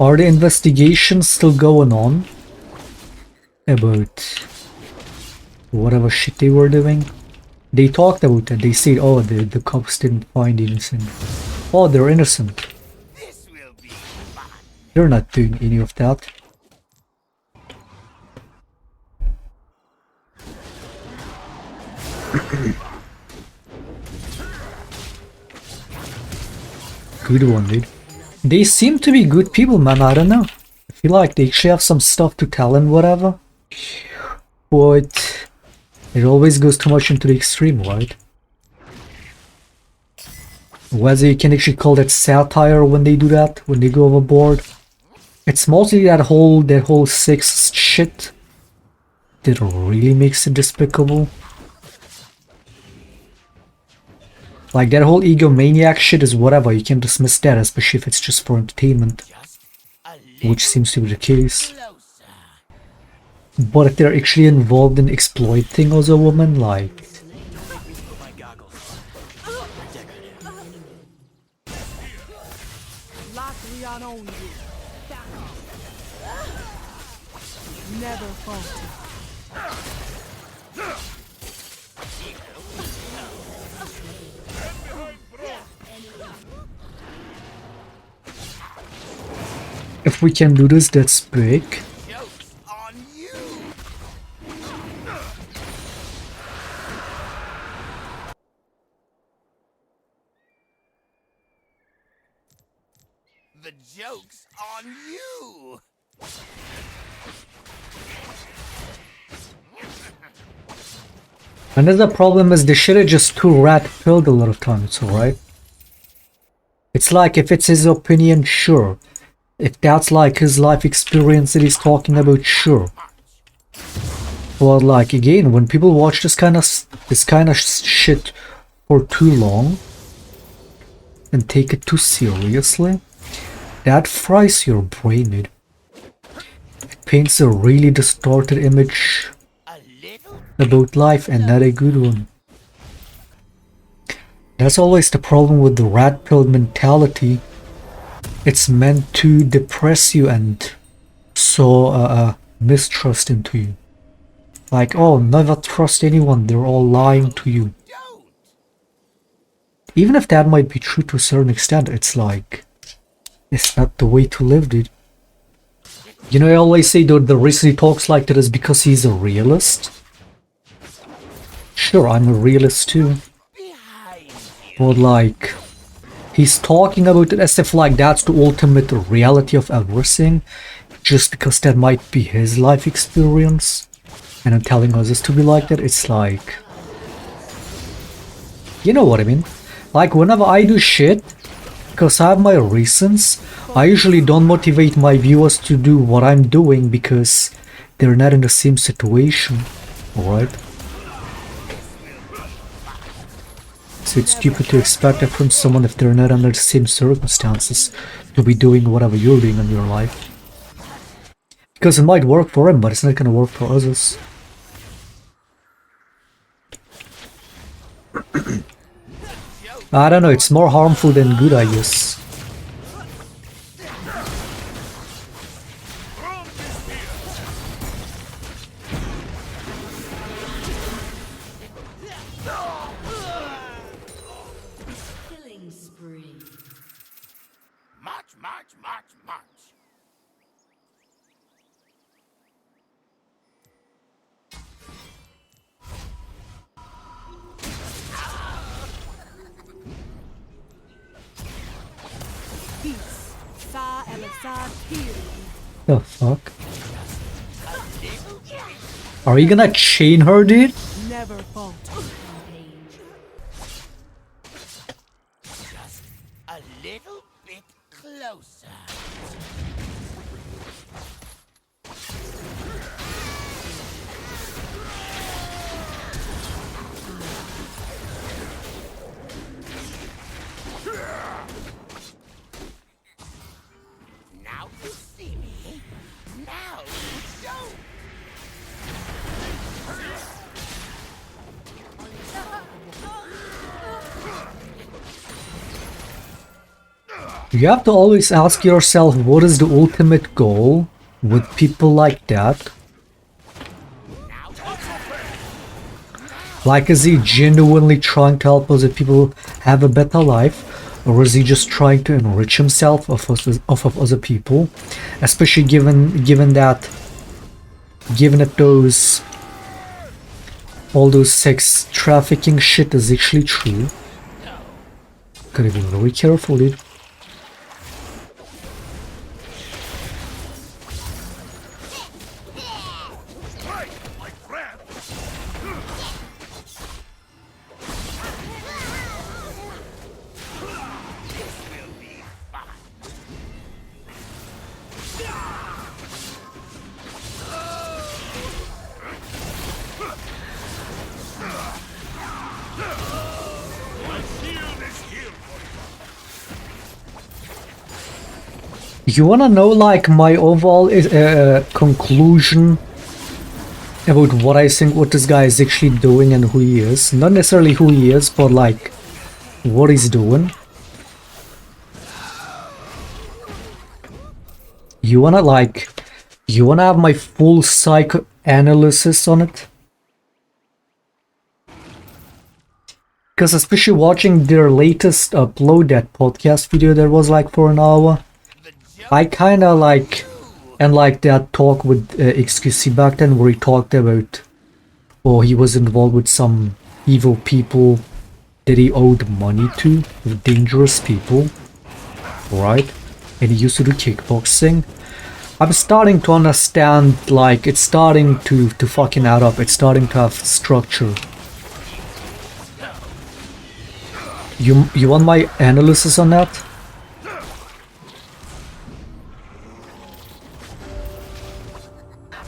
Are the investigations still going on about whatever shit they were doing? They talked about that. They said, oh, the cops didn't find innocent. Oh, they're innocent. They're not doing any of that. Good one, dude. They seem to be good people, man. I don't know. I feel like they actually have some stuff to tell and whatever. But it always goes too much into the extreme, right? Whether you can actually call that satire when they do that, when they go overboard. It's mostly that whole sexist shit that really makes it despicable. Like, that whole egomaniac shit is whatever, you can dismiss that, especially if it's just for entertainment. Which seems to be the case. But if they're actually involved in exploiting other women, like... If we can do this, that's big. The joke's on you. Another problem is the shit is just too rat-pilled a lot of times, alright? It's like, if it's his opinion, sure. If that's like his life experience that he's talking about, sure. But like, again, when people watch this kind of shit for too long and take it too seriously, that fries your brain, dude. It paints a really distorted image about life, and not a good one. That's always the problem with the rat pill mentality. It's meant to depress you and sow mistrust into you. Like, oh, never trust anyone, they're all lying to you. Even if that might be true to a certain extent, it's like, it's not the way to live, dude. You know, I always say that the reason he talks like that is because he's a realist. Sure, I'm a realist too. But like, he's talking about it as if like that's the ultimate reality of everything, just because that might be his life experience, and then telling others to be like that. It's like, you know what I mean? Like, whenever I do shit, because I have my reasons, I usually don't motivate my viewers to do what I'm doing because they're not in the same situation, alright? So it's stupid to expect that from someone if they're not under the same circumstances to be doing whatever you're doing in your life. Because it might work for him, but it's not gonna work for others. I don't know, it's more harmful than good, I guess. March. The fuck? Are you gonna chain her, dude? Never falter. Just a little bit closer. Now you see me. Now you don't. You have to always ask yourself, what is the ultimate goal with people like that? Like, is he genuinely trying to help other people have a better life? Or is he just trying to enrich himself off of other people? Especially given that all those sex trafficking shit is actually true. Gotta be very careful, dude. You wanna know, like, my overall conclusion about what this guy is actually doing and who he is? Not necessarily who he is, but like what he's doing. You wanna have my full psychoanalysis on it? Because especially watching their latest upload, that podcast video that was like for an hour, I kinda like that talk with XQC back then where he talked about, or he was involved with some evil people that he owed money to, dangerous people, right? And he used to do kickboxing. I'm starting to understand, like, it's starting to fucking add up, it's starting to have structure. You want my analysis on that?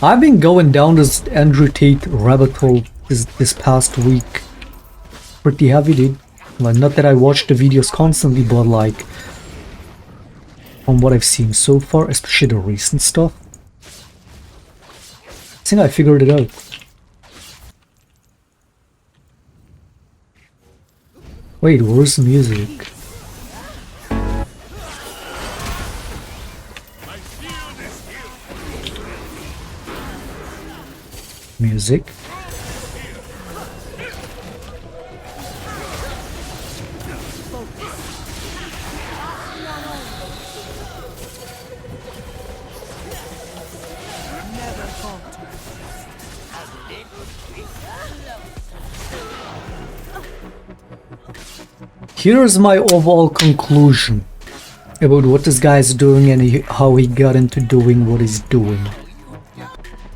I've been going down this Andrew Tate rabbit hole this past week. Pretty heavy, dude. Like, not that I watch the videos constantly, but like, from what I've seen so far, especially the recent stuff, I think I figured it out. Wait, where's the music? Music. Here's my overall conclusion about what this guy is doing and how he got into doing what he's doing.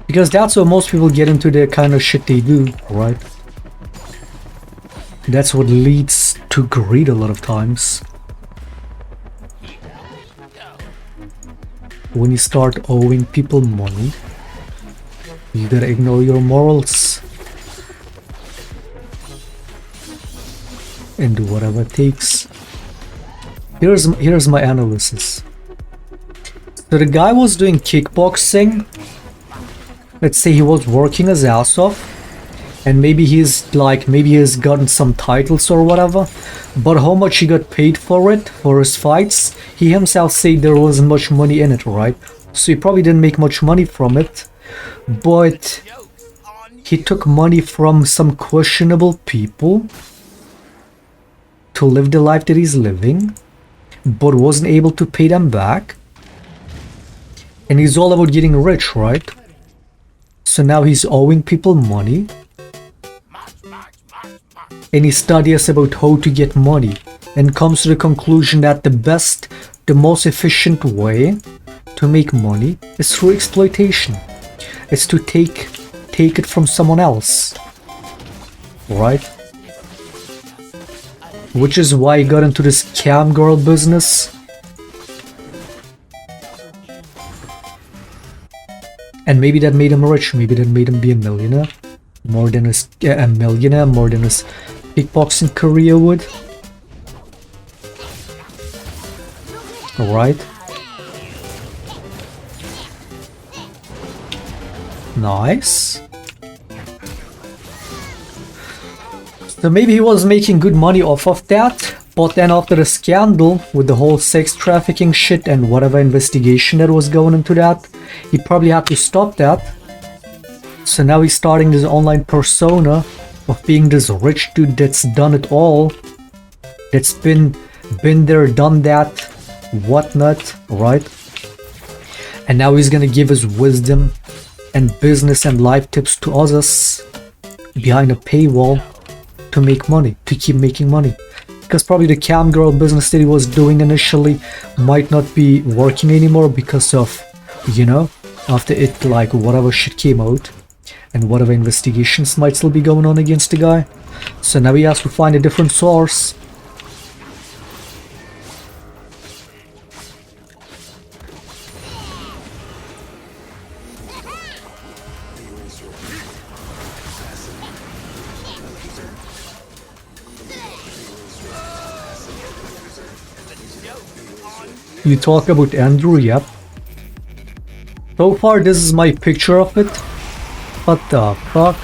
Because that's what most people get into, the kind of shit they do, right? That's what leads to greed a lot of times. When you start owing people money, you gotta ignore your morals and do whatever it takes. Here's my analysis. So the guy was doing kickboxing. Let's say he was working his ass off, and maybe he's gotten some titles or whatever, but how much he got paid for it, for his fights, he himself said there wasn't much money in it, right? So he probably didn't make much money from it, but he took money from some questionable people to live the life that he's living, but wasn't able to pay them back. And he's all about getting rich, right? So now he's owing people money, and he studies about how to get money and comes to the conclusion that the most efficient way to make money is through exploitation. It's to take it from someone else, right? Which is why he got into this cam girl business. And maybe that made him rich, maybe that made him be a millionaire. More than his kickboxing career would. Alright. Nice. So maybe he was making good money off of that, But then after the scandal with the whole sex trafficking shit and whatever investigation that was going into that, he probably had to stop that. So now he's starting this online persona of being this rich dude that's done it all, that's been there, done that, whatnot, right? And now he's gonna give his wisdom and business and life tips to others behind a paywall to make money, to keep making money. Because probably the cam girl business that he was doing initially might not be working anymore because of, you know, after it, like, whatever shit came out and whatever investigations might still be going on against the guy. So now he has to find a different source. You talk about Andrew, yep. So far this is my picture of it. What the fuck?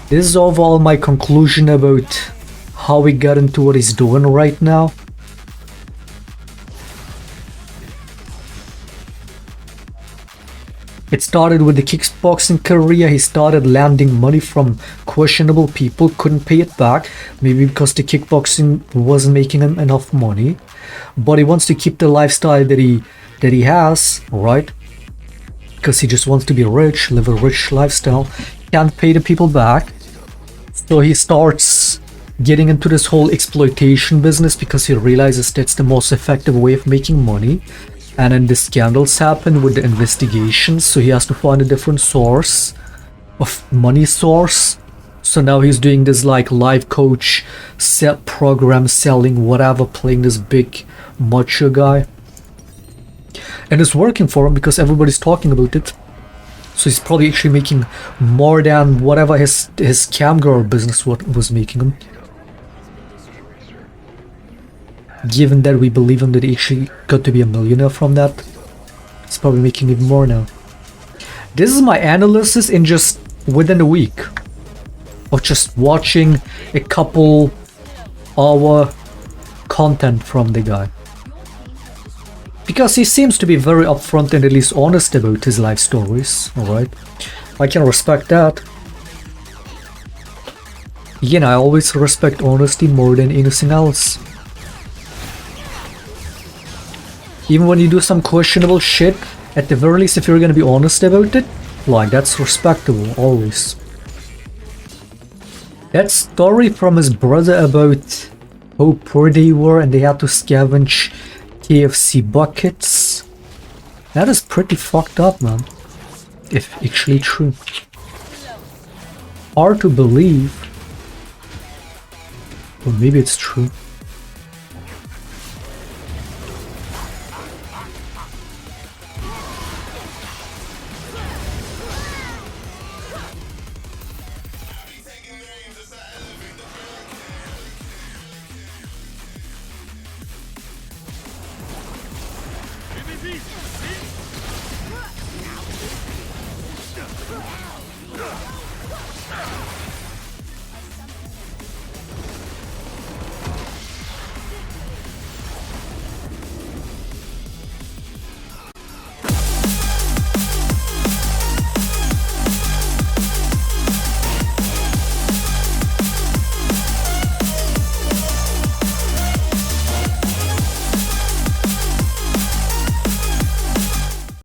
This is overall my conclusion about how he got into what he's doing right now. It started with the kickboxing career. He started landing money from questionable people, couldn't pay it back, maybe because the kickboxing wasn't making him enough money. But he wants to keep the lifestyle that he has, right? Because he just wants to be rich, live a rich lifestyle, can't pay the people back. So he starts getting into this whole exploitation business because he realizes that's the most effective way of making money. And then the scandals happen with the investigations, so he has to find a different source of money source. So now he's doing this like life coach set program, selling whatever, playing this big macho guy. And it's working for him because everybody's talking about it. So he's probably actually making more than whatever his cam girl business was making him. Given that we believe him that he actually got to be a millionaire from that, he's probably making even more now. This is my analysis in just within a week of just watching a couple hour content from the guy. Because he seems to be very upfront and at least honest about his life stories, alright? I can respect that. Again, I always respect honesty more than anything else. Even when you do some questionable shit, at the very least if you're gonna be honest about it, like, that's respectable, always. That story from his brother about how poor they were and they had to scavenge KFC buckets, that is pretty fucked up, man. If actually true. Hard to believe. Or maybe it's true.